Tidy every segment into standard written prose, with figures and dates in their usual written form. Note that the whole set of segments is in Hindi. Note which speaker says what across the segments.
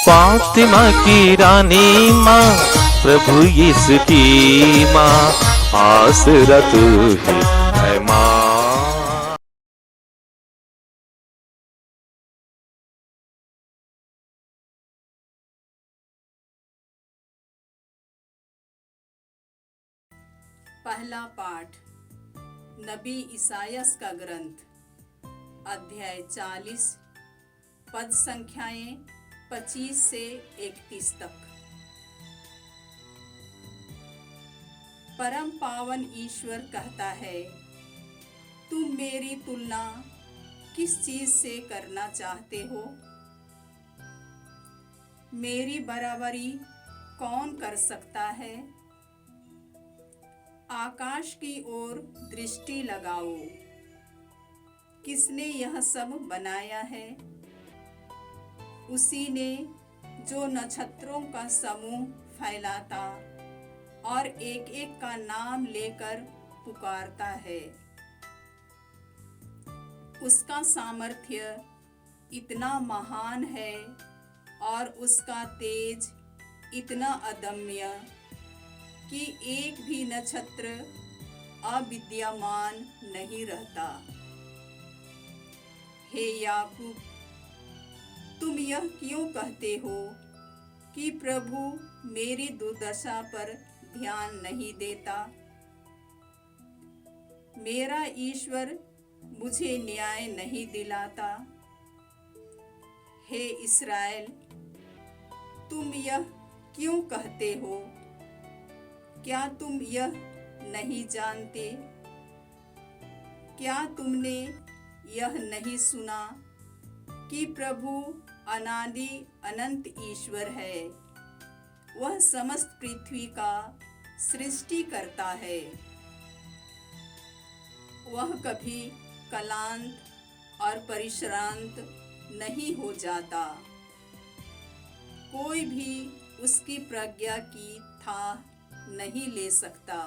Speaker 1: फातिमा की रानी माँ, प्रभु यीशु की माँ, आसरा तू ही है माँ।
Speaker 2: पहला पाठ नबी ईसायास का ग्रंथ, अध्याय 40, पद संख्याएं 25 से 31 तक। परम पावन ईश्वर कहता है, तुम मेरी तुलना किस चीज से करना चाहते हो? मेरी बराबरी कौन कर सकता है? आकाश की ओर दृष्टि लगाओ, किसने यह सब बनाया है? उसी ने जो नक्षत्रों का समूह फैलाता और एक एक का नाम लेकर पुकारता है। उसका सामर्थ्य इतना महान है और उसका तेज इतना अदम्य कि एक भी नक्षत्र अविद्यमान नहीं रहता। हे याकूब, तुम यह क्यों कहते हो कि प्रभु मेरी दुर्दशा पर ध्यान नहीं देता? मेरा ईश्वर मुझे न्याय नहीं दिलाता। हे इस्राएल, तुम यह क्यों कहते हो? क्या तुम यह नहीं जानते? क्या तुमने यह नहीं सुना कि प्रभु अनादि अनंत ईश्वर है? वह समस्त पृथ्वी का सृष्टि करता है। वह कभी क्लांत और परिश्रांत नहीं हो जाता। कोई भी उसकी प्रज्ञा की थाह नहीं ले सकता।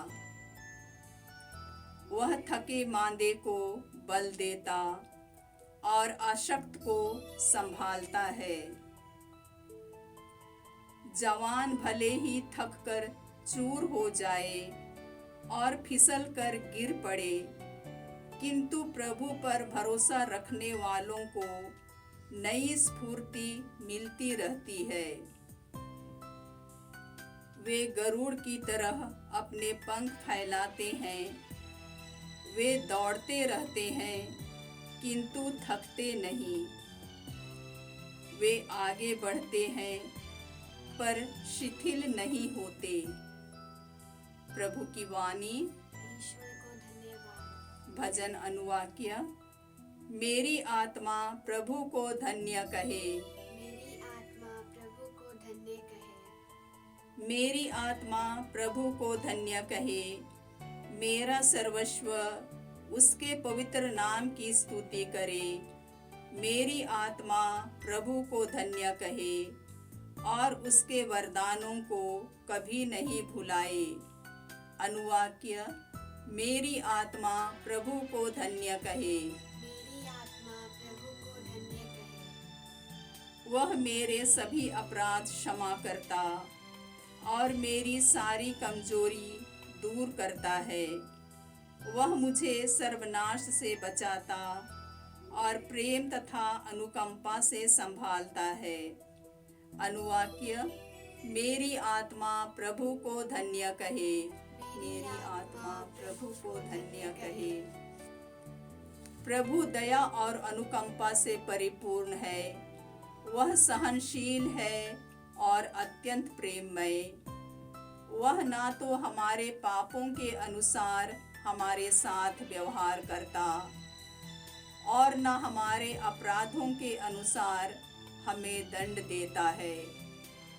Speaker 2: वह थके मांदे को बल देता और अशक्त को संभालता है। जवान भले ही थककर चूर हो जाए और फिसल कर गिर पड़े, किंतु प्रभु पर भरोसा रखने वालों को नई स्फूर्ति मिलती रहती है। वे गरुड़ की तरह अपने पंख फैलाते हैं। वे दौड़ते रहते हैं किंतु थकते नहीं। वे आगे बढ़ते हैं पर शिथिल नहीं होते। प्रभु की वाणी।
Speaker 3: ईश्वर को धन्यवाद।
Speaker 2: भजन अनुवाक्य। मेरी आत्मा प्रभु को धन्य कहे।
Speaker 3: मेरी आत्मा प्रभु को धन्य कहे।
Speaker 2: मेरी आत्मा प्रभु को धन्य कहे। मेरा सर्वस्व उसके पवित्र नाम की स्तुति करे। मेरी आत्मा प्रभु को धन्य कहे और उसके वरदानों को कभी नहीं भुलाए। अनुवाक्य। मेरी आत्मा प्रभु को धन्य कहे।
Speaker 3: मेरी आत्मा प्रभु को धन्य कहे।
Speaker 2: वह मेरे सभी अपराध क्षमा करता और मेरी सारी कमजोरी दूर करता है। वह मुझे सर्वनाश से बचाता और प्रेम तथा अनुकंपा से संभालता है। अनुवाक्य। मेरी आत्मा प्रभु को धन्य कहे। मेरी आत्मा प्रभु को धन्य कहे। प्रभु दया और अनुकंपा से परिपूर्ण है। वह सहनशील है और अत्यंत प्रेममय। वह ना तो हमारे पापों के अनुसार हमारे साथ व्यवहार करता और न हमारे अपराधों के अनुसार हमें दंड देता है।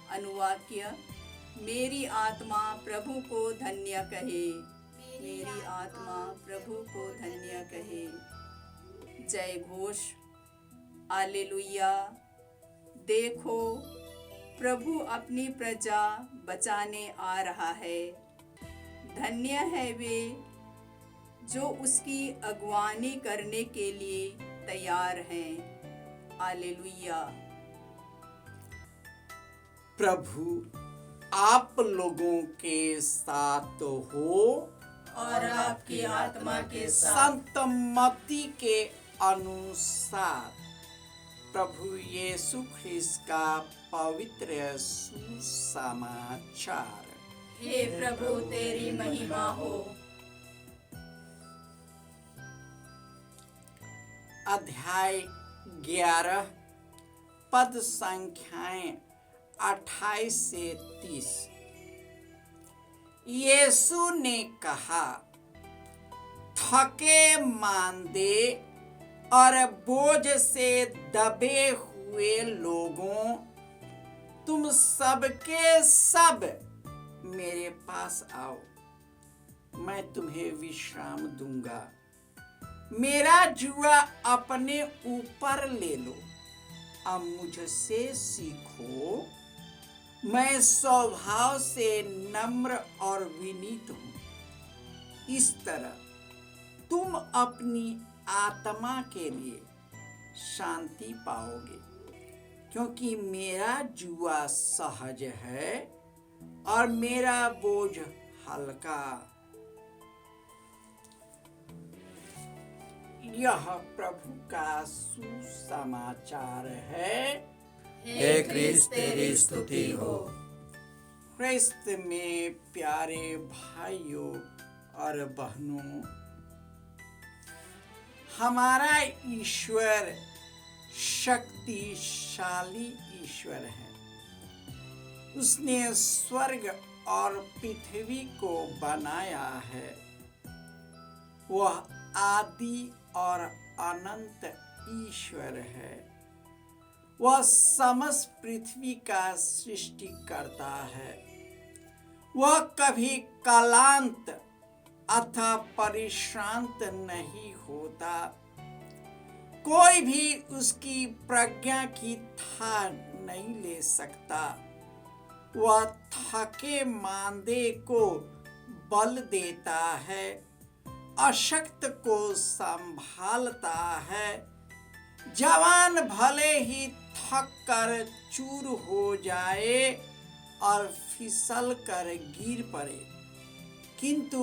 Speaker 2: अनुवाक्य। मेरी आत्मा प्रभु को धन्य कहे। मेरी आत्मा प्रभु को धन्य कहे। जय घोष। हालेलुया। देखो, प्रभु अपनी प्रजा बचाने आ रहा है। धन्य है वे जो उसकी अगुवानी करने के लिए तैयार हैं। हालेलुया।
Speaker 4: प्रभु आप लोगों के साथ हो
Speaker 2: और आपकी आत्मा के साथ।
Speaker 4: संत मत्ती के अनुसार प्रभु यीशु ख्रिस्त का पवित्र सुसमाचार।
Speaker 2: हे प्रभु तेरी महिमा हो।
Speaker 4: अध्याय 11 पद संख्याएं 28 से 30। यीशु ने कहा, थके मांदे और बोझ से दबे हुए लोगों, तुम सबके सब मेरे पास आओ, मैं तुम्हें विश्राम दूंगा। मेरा जुआ अपने ऊपर ले लो, अब मुझसे सीखो, मैं स्वभाव से नम्र और विनीत हूँ। इस तरह तुम अपनी आत्मा के लिए शांति पाओगे, क्योंकि मेरा जुआ सहज है और मेरा बोझ हल्का। यह प्रभु का सुसमाचार है।
Speaker 2: हे क्रिस्त तेरी स्तुति हो।
Speaker 4: ख्रिस्त में प्यारे भाइयों और बहनों, हमारा ईश्वर शक्तिशाली ईश्वर है। उसने स्वर्ग और पृथ्वी को बनाया है। वह आदि और अनंत ईश्वर है। वह समस्त पृथ्वी का सृष्टि करता है। वह कभी क्लांत अथवा परिश्रांत नहीं होता। कोई भी उसकी प्रज्ञा की था नहीं ले सकता। वह थके मांदे को बल देता है, अशक्त को संभालता है। जवान भले ही थक कर चूर हो जाए और फिसल कर गिर पड़े, किंतु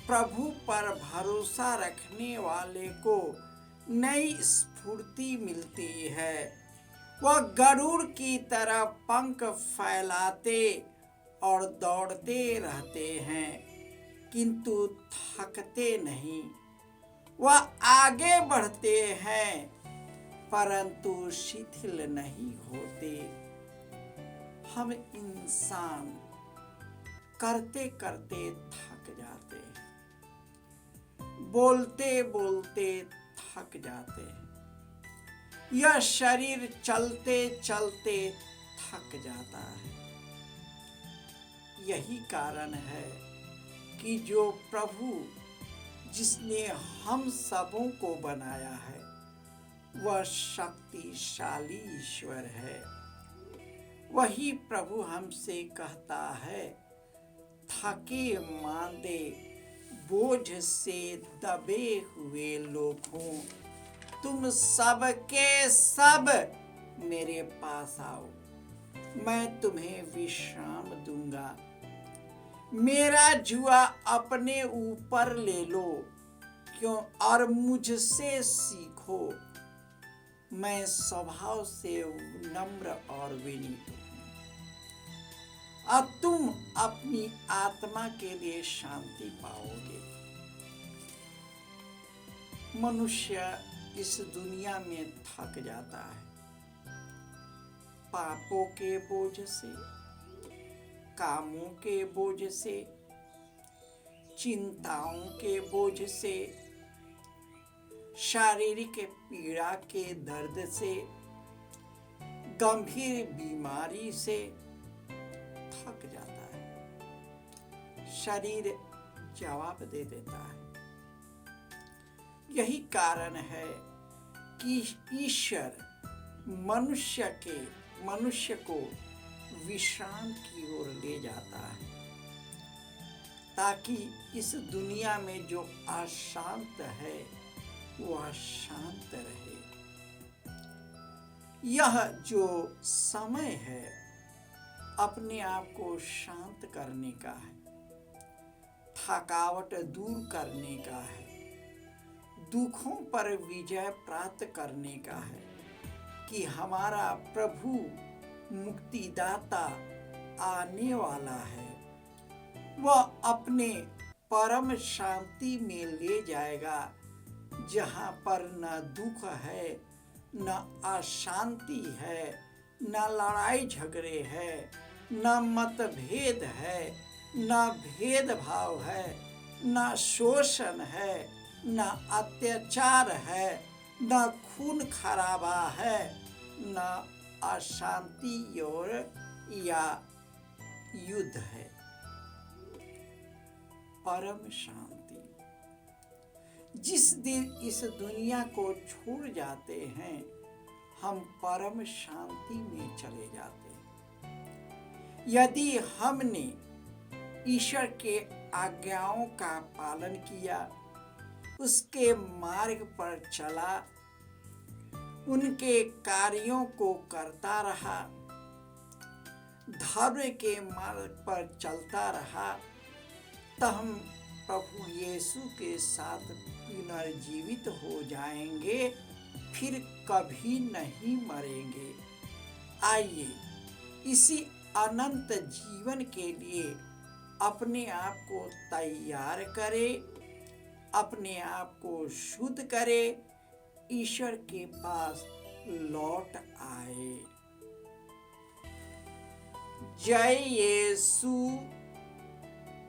Speaker 4: प्रभु पर भरोसा रखने वाले को नई स्फूर्ति मिलती है। वह गरुड़ की तरह पंख फैलाते और दौड़ते रहते हैं, किंतु थकते नहीं। वह आगे बढ़ते हैं, परंतु शिथिल नहीं होते। हम इंसान करते करते थक जाते हैं, बोलते बोलते थक जाते हैं। यह शरीर चलते चलते थक जाता है। यही कारण है कि जो प्रभु जिसने हम सबों को बनाया है, वह शक्तिशाली ईश्वर है। वही प्रभु हमसे कहता है, थके मांदे बोझ से दबे हुए लोगों, तुम सबके सब मेरे पास आओ, मैं तुम्हें विश्राम दूंगा। मेरा जुआ अपने ऊपर ले लो, क्यों और मुझसे सीखो, मैं स्वभाव से नम्र और विनीत हूँ। अब तुम अपनी आत्मा के लिए शांति पाओगे। मनुष्य इस दुनिया में थक जाता है, पापों के बोझ से, कामों के बोझ से, चिंताओं के बोझ से, शारीरिक पीड़ा के दर्द से, गंभीर बीमारी से थक जाता है। शरीर जवाब दे देता है। यही कारण है कि ईश्वर मनुष्य को विश्राम की ओर ले जाता है, ताकि इस दुनिया में जो अशांत है वह शांत रहे। यह जो समय है अपने आप को शांत करने का है, थकावट दूर करने का है, दुखों पर विजय प्राप्त करने का है कि हमारा प्रभु मुक्तिदाता आने वाला है। वह अपने परम शांति में ले जाएगा, जहाँ पर न दुख है, न अशांति है, न लड़ाई झगड़े है, न मतभेद है, न भेदभाव है, न शोषण है, न अत्याचार है, न खून खराबा है, न अशांति और या युद्ध है। परम शांति। जिस दिन इस दुनिया को छोड़ जाते हैं, हम परम शांति में चले जाते हैं। यदि हमने ईश्वर के आज्ञाओं का पालन किया, उसके मार्ग पर चला, उनके कार्यों को करता रहा, धर्म के मार्ग पर चलता रहा, तो हम प्रभु यीशु के साथ पुनर्जीवित हो जाएंगे, फिर कभी नहीं मरेंगे। आइए इसी अनंत जीवन के लिए अपने आप को तैयार करें, अपने आप को शुद्ध करें, ईश्वर के पास लौट आए। जय यीशु।